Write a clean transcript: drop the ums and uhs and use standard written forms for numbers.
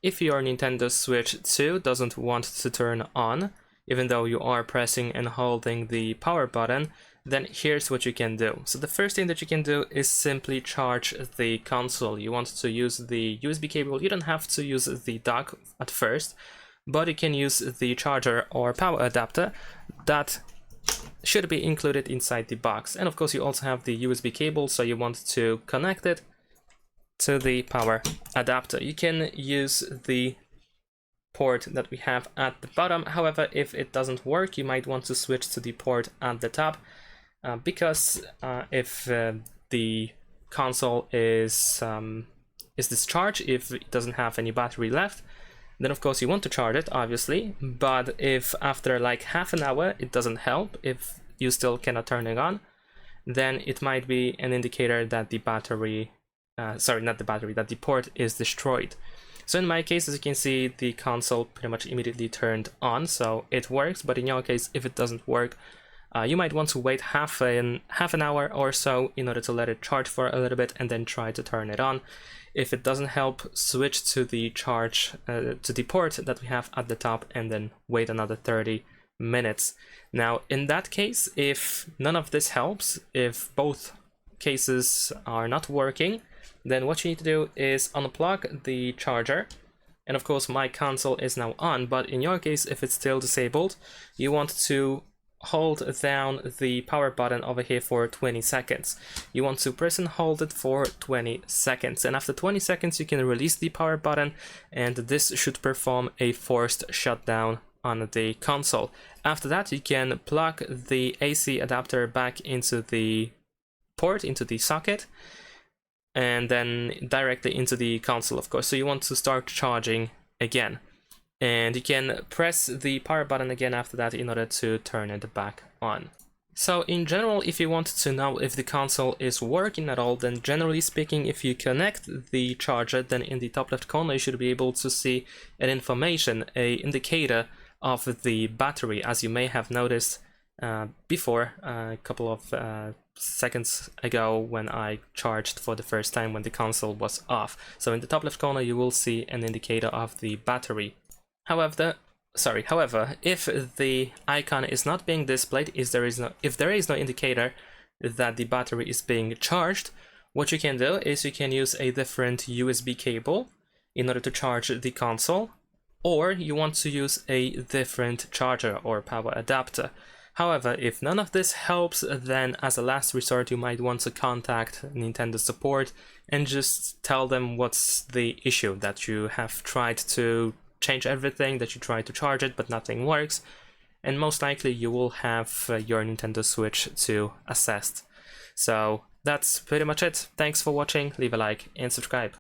if your Nintendo Switch 2 doesn't want to turn on, even though you are pressing and holding the power button, then here's what you can do. So the first thing that you can do is simply charge the console. You want to use the USB cable. You don't have to use the dock at first, but you can use the charger or power adapter that should be included inside the box. And of course you also have the USB cable, so you want to connect it to the power adapter. You can use the port that we have at the bottom. However, if it doesn't work, you might want to switch to the port at the top, because if the console is discharged, if it doesn't have any battery left, then of course you want to charge it, obviously. But if after like half an hour it doesn't help, if you still cannot turn it on, then it might be an indicator that the battery, that the port is destroyed. So in my case, as you can see, the console pretty much immediately turned on, so it works. But in your case, if it doesn't work, you might want to wait half an hour or so in order to let it charge for a little bit and then try to turn it on. If it doesn't help, switch to the to the port that we have at the top and then wait another 30 minutes. Now, in that case, if none of this helps, if both cases are not working, then what you need to do is unplug the charger. And of course, my console is now on, but in your case, if it's still disabled, you want to hold down the power button over here for 20 seconds. You want to press and hold it for 20 seconds. And after 20 seconds, you can release the power button, and this should perform a forced shutdown on the console. After that, you can plug the AC adapter back into the port, into the socket, and then directly into the console, of course. So you want to start charging again. And you can press the power button again after that in order to turn it back on. So in general, if you want to know if the console is working at all, then generally speaking, if you connect the charger, then in the top left corner you should be able to see an information, an indicator of the battery, as you may have noticed before a couple of seconds ago when I charged for the first time when the console was off. So in the top left corner you will see an indicator of the battery. However, if the icon is not being displayed, if there is no indicator that the battery is being charged, what you can do is you can use a different USB cable in order to charge the console, or you want to use a different charger or power adapter. However, if none of this helps, then as a last resort you might want to contact Nintendo support and just tell them what's the issue, that you have tried to change everything, that you try to charge it but nothing works, and most likely you will have your Nintendo Switch 2 assessed. So that's pretty much it. Thanks for watching, leave a like and subscribe.